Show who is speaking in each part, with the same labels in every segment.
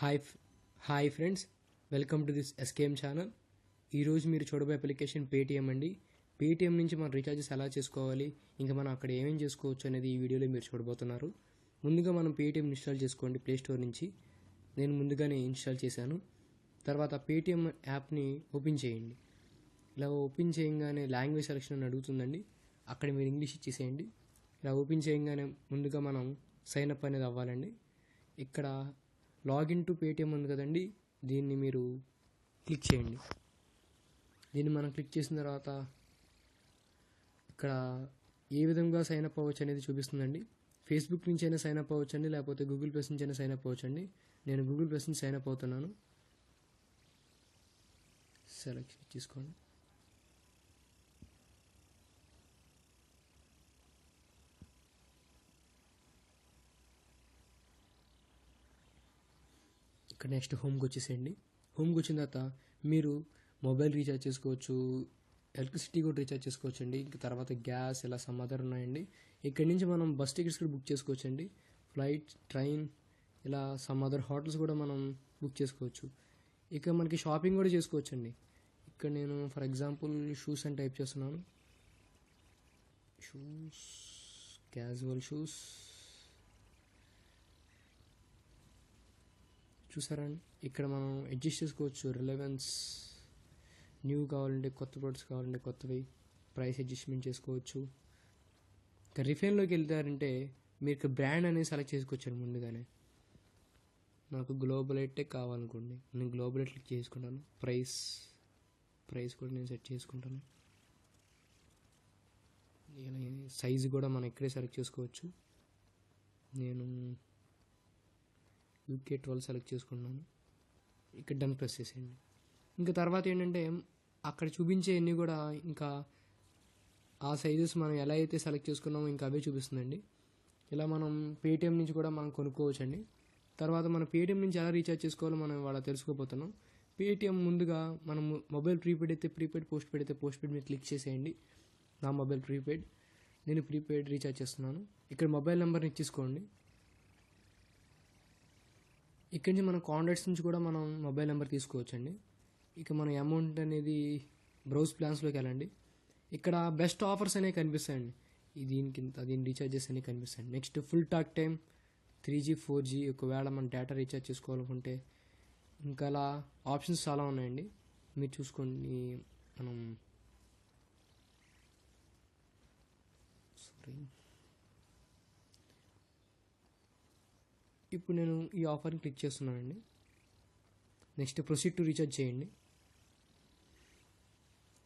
Speaker 1: Hi hi friends, welcome to this SKM channel. ఈరోజు మీరు చూడబోయే అప్లికేషన్ పేటిఎం అండి. పేటిఎం నుంచి మనం రీఛార్జెస్ ఎలా చేసుకోవాలి, ఇంకా మనం అక్కడ ఏమేమి చేసుకోవచ్చు అనేది ఈ వీడియోలో మీరు చూడబోతున్నారు. ముందుగా మనం పేటిఎం ఇన్స్టాల్ చేసుకోండి ప్లే స్టోర్ నుంచి. నేను ముందుగానే ఇన్స్టాల్ చేశాను. తర్వాత పేటిఎం యాప్ని ఓపెన్ చేయండి. ఇలా ఓపెన్ చేయగానే లాంగ్వేజ్ సెలెక్షన్ అని అడుగుతుందండి. అక్కడ మీరు ఇంగ్లీష్ ఇచ్చేసేయండి. ఇలా ఓపెన్ చేయగానే ముందుగా మనం సైన్ అప్ అనేది అవ్వాలండి. ఇక్కడ లాగిన్ టు పేటిఎం ఉంది కదండి, దీన్ని మీరు క్లిక్ చేయండి. దీన్ని మనం క్లిక్ చేసిన తర్వాత ఇక్కడ ఏ విధంగా సైన్ అప్ అవ్వచ్చు అనేది చూపిస్తుందండి. ఫేస్బుక్ నుంచి అయినా సైన్ అప్ అవ్వచ్చండి, లేకపోతే గూగుల్ ప్లస్ నుంచి అయినా సైన్ అప్ అవ్వచ్చండి. నేను గూగుల్ ప్లస్ నుంచి సైన్ అప్ అవుతున్నాను. సెలెక్ట్ చేసుకోండి. ఇక్కడ నెక్స్ట్ హోమ్కి వచ్చేసేయండి. హోమ్కి వచ్చిన తర్వాత మీరు మొబైల్ రీఛార్జ్ చేసుకోవచ్చు, ఎలక్ట్రిసిటీ కూడా రీఛార్జ్ చేసుకోవచ్చు అండి. ఇంకా తర్వాత గ్యాస్, ఇలా సమ్ అదర్ ఉన్నాయండి. ఇక్కడి నుంచి మనం బస్ టికెట్స్ కూడా బుక్ చేసుకోవచ్చు అండి. ఫ్లైట్, ట్రైన్, ఇలా సమ్ అదర్ హోటల్స్ కూడా మనం బుక్ చేసుకోవచ్చు. ఇక మనకి షాపింగ్ కూడా చేసుకోవచ్చు అండి. ఇక్కడ నేను ఫర్ ఎగ్జాంపుల్ షూస్ అని టైప్ చేస్తున్నాను. షూస్, క్యాజువల్ షూస్ చూసారండి. ఇక్కడ మనం అడ్జస్ట్ చేసుకోవచ్చు. రిలవెన్స్, న్యూ కావాలంటే కొత్త ప్రొడక్ట్స్ కావాలంటే కొత్తవి, ప్రైస్ అడ్జస్ట్మెంట్ చేసుకోవచ్చు. ఇంకా రిఫైన్లోకి వెళ్తారంటే మీరు బ్రాండ్ అనేది సెలెక్ట్ చేసుకోవచ్చు ముందుగానే. నాకు గ్లోబల్ ఎయిటే కావాలనుకోండి, నేను గ్లోబల్ ఎయిట్ క్లిక్ చేసుకుంటాను. ప్రైస్ కూడా నేను సెట్ చేసుకుంటాను. సైజు కూడా మనం ఇక్కడే సెలెక్ట్ చేసుకోవచ్చు. నేను UK 12 సెలెక్ట్ చేసుకున్నాను. ఇక్కడ డన్ ప్రెస్ చేసేయండి. ఇంకా తర్వాత ఏంటంటే అక్కడ చూపించే అన్నీ కూడా ఇంకా ఆ సైజెస్ మనం ఎలా అయితే సెలెక్ట్ చేసుకున్నామో ఇంకా అవే చూపిస్తుందండి. ఇలా మనం పేటిఎం నుంచి కూడా మనం కొనుక్కోవచ్చు అండి. తర్వాత మన పేటిఎం నుంచి ఎలా రీఛార్జ్ చేసుకోవాలో మనం వాళ్ళ తెలుసుకోబోతున్నాం. పేటిఎం ముందుగా మనం మొబైల్ ప్రీపెయిడ్ అయితే ప్రీపెయిడ్, పోస్ట్ పెయిడ్ అయితే పోస్ట్ పెయిడ్ మీద క్లిక్ చేసేయండి. నా మొబైల్ ప్రీపెయిడ్, నేను ప్రీపెయిడ్ రీఛార్జ్ చేస్తున్నాను. ఇక్కడ మొబైల్ నెంబర్ని ఇచ్చేసుకోండి. ఇక్కడి నుంచి మన కాంటాక్ట్స్ నుంచి కూడా మనం మొబైల్ నెంబర్ తీసుకోవచ్చండి. ఇక మన అమౌంట్ అనేది బ్రౌజ్ ప్లాన్స్లోకి వెళ్ళండి. ఇక్కడ బెస్ట్ ఆఫర్స్ అనేవి కనిపిస్తాయండి. దీని రీఛార్జెస్ అనేవి కనిపిస్తాయండి. Next full talk time, 3G 4G, ఒకవేళ మన డేటా రీఛార్జ్ చేసుకోవాలనుకుంటే ఇంకా అలా ఆప్షన్స్ చాలా ఉన్నాయండి. మీరు చూసుకోండి. మనం ఇప్పుడు నేను ఈ ఆఫర్ని క్లిక్ చేస్తున్నానండి. నెక్స్ట్ ప్రొసీడ్ టు రీఛార్జ్ చేయండి.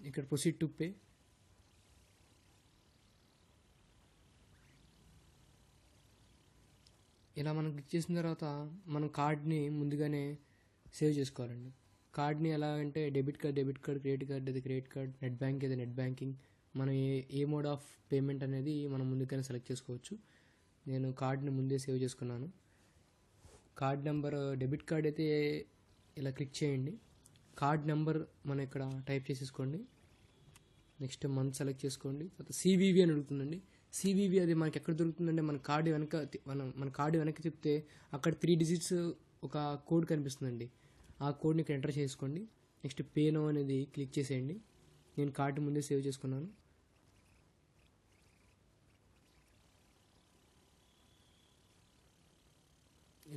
Speaker 1: ఇక్కడ ప్రొసీడ్ టు పే, ఇలా మనం క్లిక్ చేసిన తర్వాత మనం కార్డ్ని ముందుగానే సేవ్ చేసుకోవాలండి. కార్డ్ని ఎలా అంటే డెబిట్ కార్డ్, క్రెడిట్ కార్డ్ అయితే క్రెడిట్ కార్డ్, నెట్ బ్యాంక్ అయితే నెట్ బ్యాంకింగ్, మనం ఏ మోడ్ ఆఫ్ పేమెంట్ అనేది మనం ముందుగానే సెలెక్ట్ చేసుకోవచ్చు. నేను కార్డ్ని ముందే సేవ్ చేసుకున్నాను. కార్డ్ నెంబర్, డెబిట్ కార్డ్ అయితే ఇలా క్లిక్ చేయండి. కార్డ్ నెంబర్ మనం ఇక్కడ టైప్ చేసేసుకోండి. నెక్స్ట్ మంత్ సెలెక్ట్ చేసుకోండి. తర్వాత CVV అని అడుగుతుందండి. CVV అది మనకి ఎక్కడ దొరుకుతుందంటే మన కార్డు వెనక్కి తిప్పితే అక్కడ 3 డిజిట్స్ ఒక కోడ్ కనిపిస్తుందండి. ఆ కోడ్ని ఇక్కడ ఎంటర్ చేసుకోండి. నెక్స్ట్ పే నౌ అనేది క్లిక్ చేసేయండి. నేను కార్డు ముందే సేవ్ చేసుకున్నాను.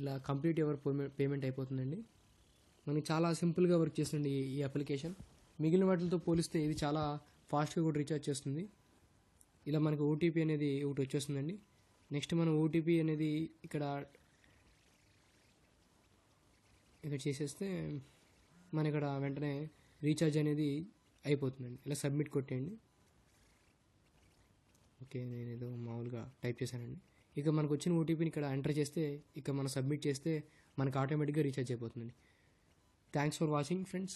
Speaker 1: ఇలా కంప్లీట్ ఎవర్ పేమెంట్ అయిపోతుందండి. మనకి చాలా సింపుల్గా వర్క్ చేస్తుంది ఈ అప్లికేషన్. మిగిలిన వాటితో పోలిస్తే ఇది చాలా ఫాస్ట్గా కూడా రీఛార్జ్ చేస్తుంది. ఇలా మనకు OTP అనేది ఒకటి వచ్చేస్తుందండి. నెక్స్ట్ మనం OTP అనేది ఇక్కడ చేసేస్తే మన ఇక్కడ వెంటనే రీఛార్జ్ అనేది అయిపోతుందండి. ఇలా సబ్మిట్ కొట్టేయండి. ఓకే, నేను ఏదో మామూలుగా టైప్ చేశానండి. ఇక మనకు వచ్చిన OTPని ఇక్కడ ఎంటర్ చేస్తే, ఇక మనం సబ్మిట్ చేస్తే మనకు ఆటోమేటిక్గా రీఛార్జ్ అయిపోతుందండి. Thanks for watching friends.